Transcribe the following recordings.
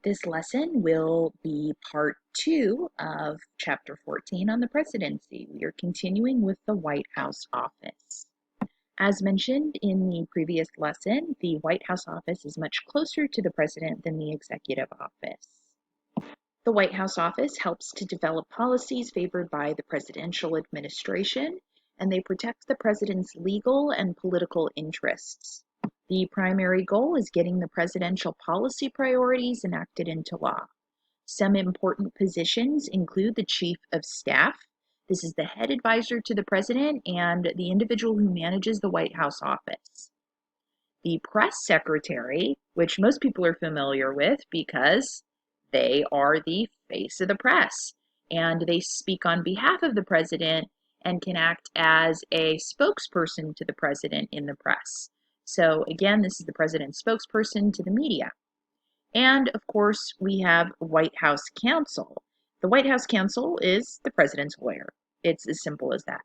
This lesson will be part 2 of chapter 14 on the presidency. We are continuing with the White House office. As mentioned in the previous lesson, the White House office is much closer to the president than the executive office. The White House office helps to develop policies favored by the presidential administration, and they protect the president's legal and political interests. The primary goal is getting the presidential policy priorities enacted into law. Some important positions include the Chief of Staff. This is the head advisor to the president and the individual who manages the White House office. The press secretary, which most people are familiar with because they are the face of the press and they speak on behalf of the president and can act as a spokesperson to the president in the press. So again, this is the president's spokesperson to the media. And of course, we have White House counsel. The White House counsel is the president's lawyer. It's as simple as that.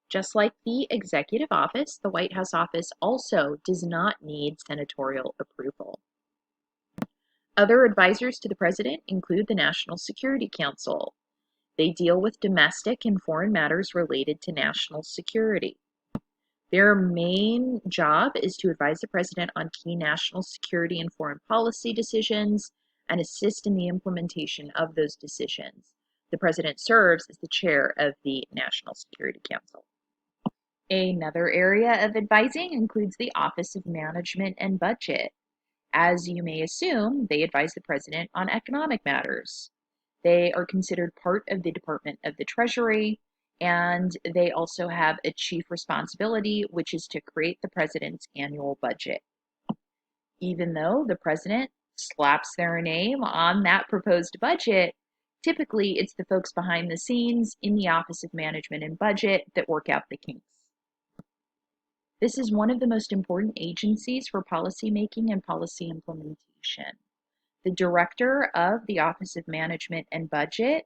Just like the executive office, the White House office also does not need senatorial approval. Other advisors to the president include the National Security Council. They deal with domestic and foreign matters related to national security. Their main job is to advise the president on key national security and foreign policy decisions and assist in the implementation of those decisions. The president serves as the chair of the National Security Council. Another area of advising includes the Office of Management and Budget. As you may assume, they advise the president on economic matters. They are considered part of the Department of the Treasury, and they also have a chief responsibility, which is to create the president's annual budget. Even though the president slaps their name on that proposed budget, typically it's the folks behind the scenes in the Office of Management and Budget that work out the kinks. This is one of the most important agencies for policymaking and policy implementation. The director of the Office of Management and Budget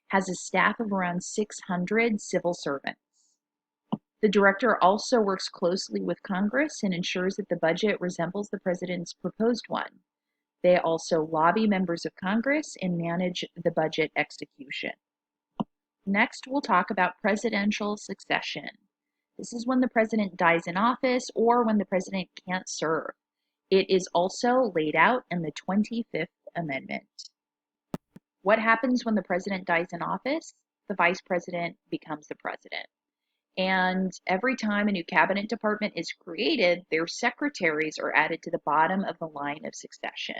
has a staff of around 600 civil servants. The director also works closely with Congress and ensures that the budget resembles the president's proposed one. They also lobby members of Congress and manage the budget execution. Next, we'll talk about presidential succession. This is when the president dies in office or when the president can't serve. It is also laid out in the 25th Amendment. What happens when the president dies in office? The vice president becomes the president. And every time a new cabinet department is created, their secretaries are added to the bottom of the line of succession.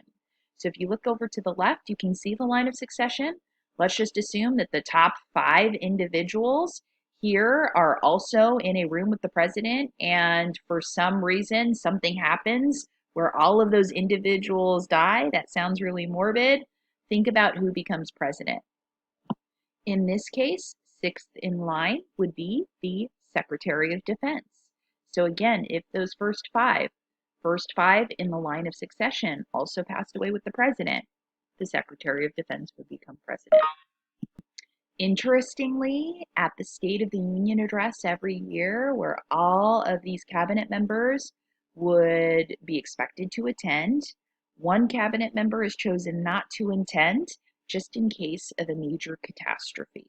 So if you look over to the left, you can see the line of succession. Let's just assume that the top 5 individuals here are also in a room with the president, and for some reason, something happens where all of those individuals die. That sounds really morbid. Think about who becomes president. In this case, 6th in line would be the Secretary of Defense. So again, if those first five in the line of succession also passed away with the president, the Secretary of Defense would become president. Interestingly, at the State of the Union address every year, where all of these cabinet members would be expected to attend, one cabinet member is chosen not to attend, just in case of a major catastrophe.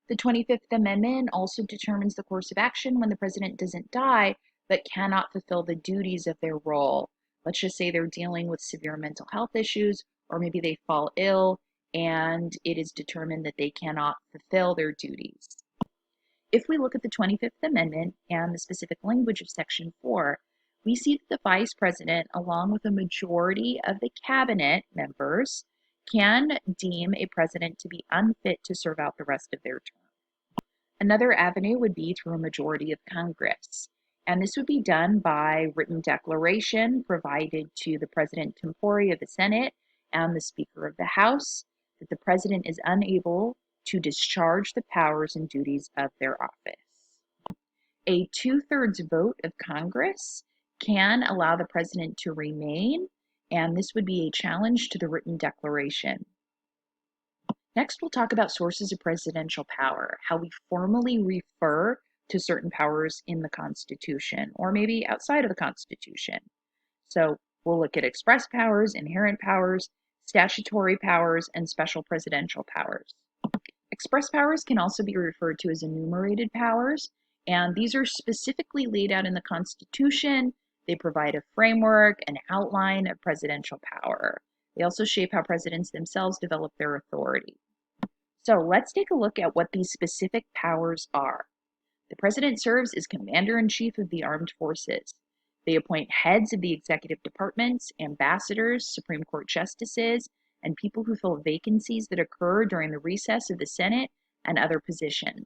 The 25th Amendment also determines the course of action when the president doesn't die, but cannot fulfill the duties of their role. Let's just say they're dealing with severe mental health issues, or maybe they fall ill, and it is determined that they cannot fulfill their duties. If we look at the 25th Amendment and the specific language of Section 4, we see that the vice president, along with a majority of the cabinet members, can deem a president to be unfit to serve out the rest of their term. Another avenue would be through a majority of Congress, and this would be done by written declaration provided to the president tempore of the Senate and the Speaker of the House that the president is unable to discharge the powers and duties of their office. A 2/3 vote of Congress can allow the president to remain, and this would be a challenge to the written declaration. Next, we'll talk about sources of presidential power, how we formally refer to certain powers in the Constitution, or maybe outside of the Constitution. So We'll look at express powers, inherent powers, statutory powers, and special presidential powers. Express powers can also be referred to as enumerated powers, and these are specifically laid out in the Constitution. They provide a framework, an outline of presidential power. They also shape how presidents themselves develop their authority. So let's take a look at what these specific powers are. The president serves as commander-in-chief of the armed forces. They appoint heads of the executive departments, ambassadors, Supreme Court justices, and people who fill vacancies that occur during the recess of the Senate and other positions.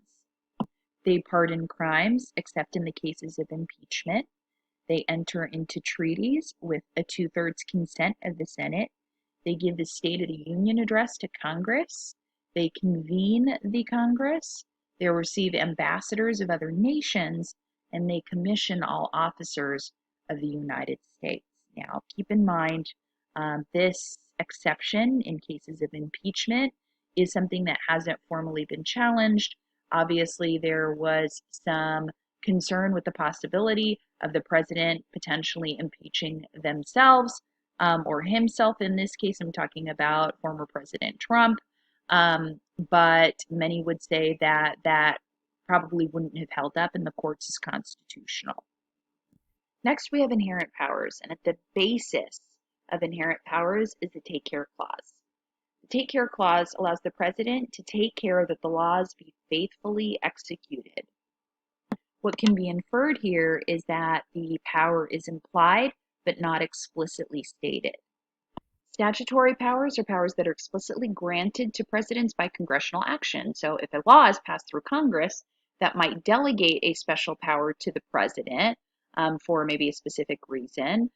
They pardon crimes, except in the cases of impeachment. They enter into treaties with a two-thirds consent of the Senate. They give the State of the Union address to Congress. They convene the Congress. They receive ambassadors of other nations, and they commission all officers of the United States. Now, keep in mind, this exception in cases of impeachment is something that hasn't formally been challenged. Obviously, there was some concern with the possibility of the president potentially impeaching themselves or himself. In this case, I'm talking about former President Trump. But many would say that that probably wouldn't have held up in the courts as constitutional. Next, we have inherent powers, and at the basis of inherent powers is the Take Care Clause. The Take Care Clause allows the president to take care that the laws be faithfully executed. What can be inferred here is that the power is implied but not explicitly stated. Statutory powers are powers that are explicitly granted to presidents by congressional action. So if a law is passed through Congress, that might delegate a special power to the president for maybe a specific reason,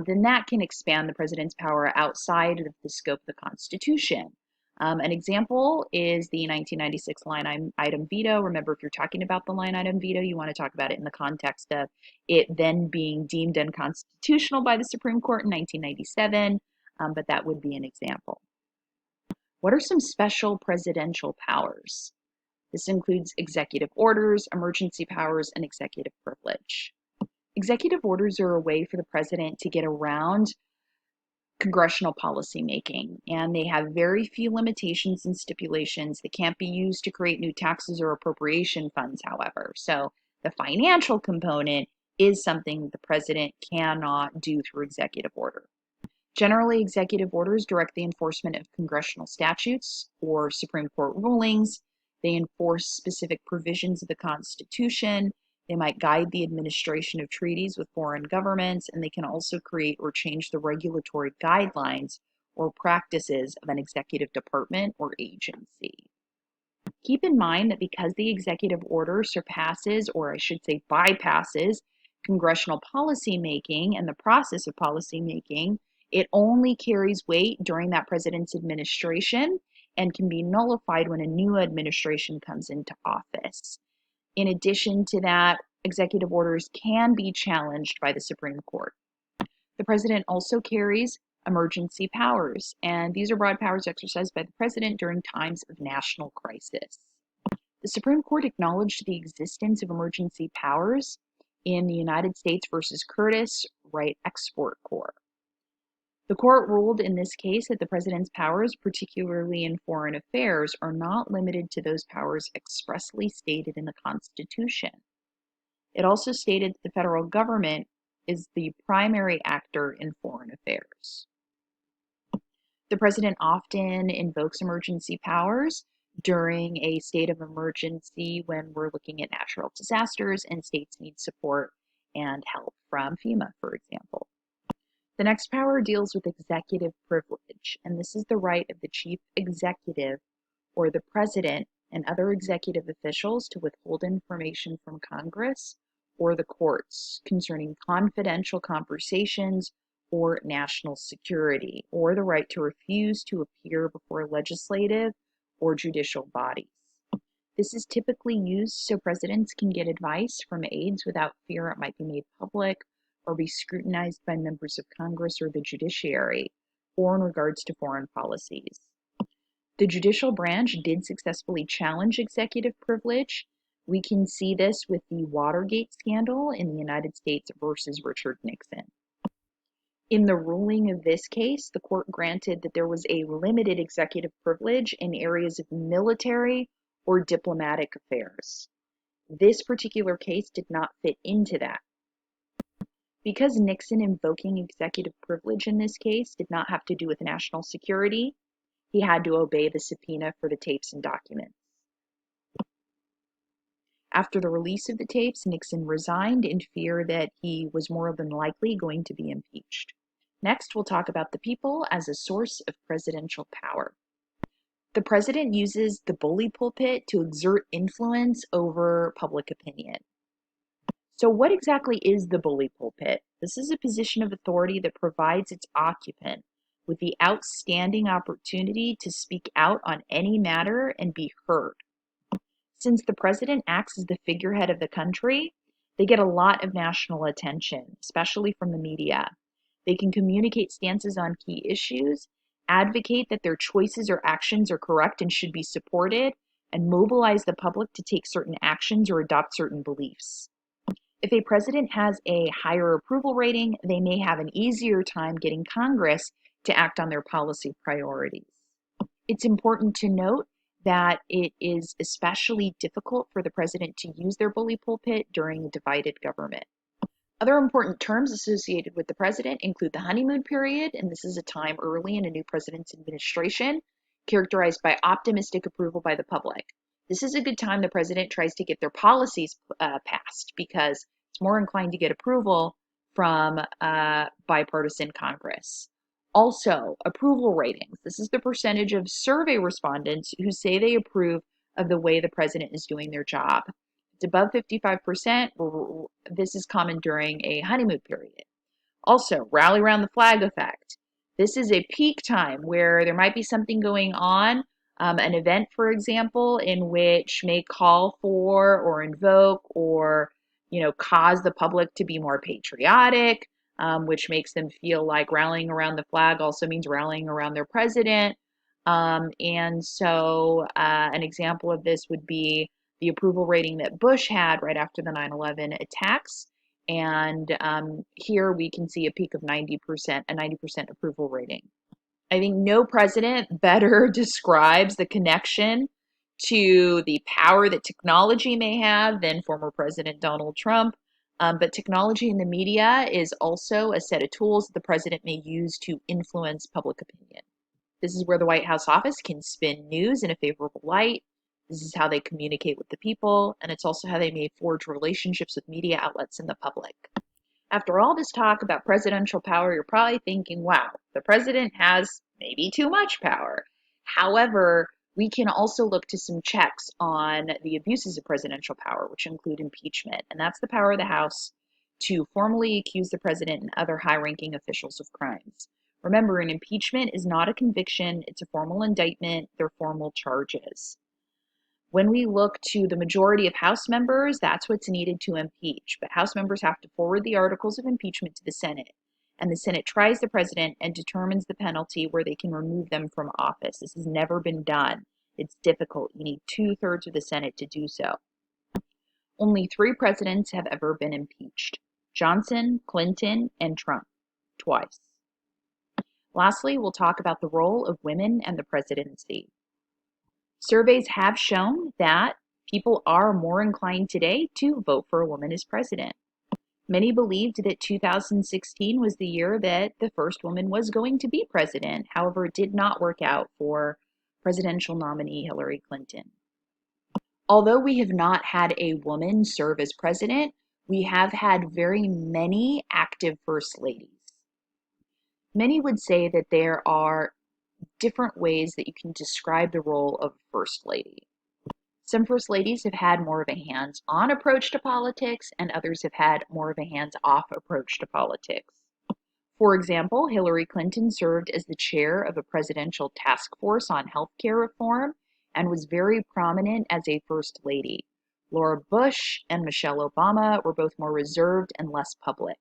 then that can expand the president's power outside of the scope of the Constitution. An example is the 1996 line item veto. Remember, if you're talking about the line item veto, you want to talk about it in the context of it then being deemed unconstitutional by the Supreme Court in 1997. But that would be an example. What are some special presidential powers? This includes executive orders, emergency powers, and executive privilege. Executive orders are a way for the president to get around congressional policymaking, and they have very few limitations and stipulations. They can't be used to create new taxes or appropriation funds, however. So the financial component is something the president cannot do through executive order. Generally, executive orders direct the enforcement of congressional statutes or Supreme Court rulings. They enforce specific provisions of the Constitution. They might guide the administration of treaties with foreign governments, and they can also create or change the regulatory guidelines or practices of an executive department or agency. Keep in mind that because the executive order surpasses, or I should say bypasses, congressional policymaking and the process of policymaking, it only carries weight during that president's administration and can be nullified when a new administration comes into office. In addition to that, executive orders can be challenged by the Supreme Court. The president also carries emergency powers, and these are broad powers exercised by the president during times of national crisis. The Supreme Court acknowledged the existence of emergency powers in the United States versus Curtis Right Export Corps. The court ruled in this case that the president's powers, particularly in foreign affairs, are not limited to those powers expressly stated in the Constitution. It also stated that the federal government is the primary actor in foreign affairs. The president often invokes emergency powers during a state of emergency when we're looking at natural disasters and states need support and help from FEMA, for example. The next power deals with executive privilege, and this is the right of the chief executive or the president and other executive officials to withhold information from Congress or the courts concerning confidential conversations or national security, or the right to refuse to appear before legislative or judicial bodies. This is typically used so presidents can get advice from aides without fear it might be made public or be scrutinized by members of Congress or the judiciary, or in regards to foreign policies. The judicial branch did successfully challenge executive privilege. We can see this with the Watergate scandal in the United States versus Richard Nixon. In the ruling of this case, the court granted that there was a limited executive privilege in areas of military or diplomatic affairs. This particular case did not fit into that. Because Nixon invoking executive privilege in this case did not have to do with national security, he had to obey the subpoena for the tapes and documents. After the release of the tapes, Nixon resigned in fear that he was more than likely going to be impeached. Next, we'll talk about the people as a source of presidential power. The president uses the bully pulpit to exert influence over public opinion. So what exactly is the bully pulpit? This is a position of authority that provides its occupant with the outstanding opportunity to speak out on any matter and be heard. Since the president acts as the figurehead of the country, they get a lot of national attention, especially from the media. They can communicate stances on key issues, advocate that their choices or actions are correct and should be supported, and mobilize the public to take certain actions or adopt certain beliefs. If a president has a higher approval rating, they may have an easier time getting Congress to act on their policy priorities. It's important to note that it is especially difficult for the president to use their bully pulpit during a divided government. Other important terms associated with the president include the honeymoon period, and this is a time early in a new president's administration characterized by optimistic approval by the public. This is a good time the president tries to get their policies passed because it's more inclined to get approval from bipartisan Congress. Also, approval ratings. This is the percentage of survey respondents who say they approve of the way the president is doing their job. It's above 55%. This is common during a honeymoon period. Also, rally around the flag effect. This is a peak time where there might be something going on, an event, for example, in which may call for or invoke or cause the public to be more patriotic, which makes them feel like rallying around the flag also means rallying around their president. And so an example of this would be the approval rating that Bush had right after the 9/11 attacks. And here we can see a peak of 90%, a 90% approval rating. I think no president better describes the connection to the power that technology may have than former President Donald Trump. But technology in the media is also a set of tools that the president may use to influence public opinion. This is where the White House office can spin news in a favorable light. This is how they communicate with the people, and it's also how they may forge relationships with media outlets and the public. After all this talk about presidential power, you're probably thinking, wow, the president has maybe too much power. However, we can also look to some checks on the abuses of presidential power, which include impeachment, and that's the power of the House to formally accuse the president and other high-ranking officials of crimes. Remember, an impeachment is not a conviction, it's a formal indictment, they're formal charges. When we look to the majority of House members, that's what's needed to impeach. But House members have to forward the articles of impeachment to the Senate. And the Senate tries the president and determines the penalty where they can remove them from office. This has never been done. It's difficult. You need 2/3 of the Senate to do so. Only 3 presidents have ever been impeached: Johnson, Clinton, and Trump, twice. Lastly, we'll talk about the role of women and the presidency. Surveys have shown that people are more inclined today to vote for a woman as president. Many believed that 2016 was the year that the first woman was going to be president. However, it did not work out for presidential nominee Hillary Clinton. Although we have not had a woman serve as president, we have had very many active first ladies. Many would say that there are different ways that you can describe the role of first lady. Some first ladies have had more of a hands-on approach to politics, and others have had more of a hands-off approach to politics. For example, Hillary Clinton served as the chair of a presidential task force on healthcare reform and was very prominent as a first lady. Laura Bush and Michelle Obama were both more reserved and less public.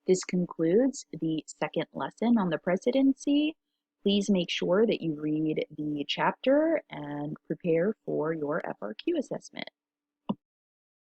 This concludes the second lesson on the presidency. Please make sure that you read the chapter and prepare for your FRQ assessment.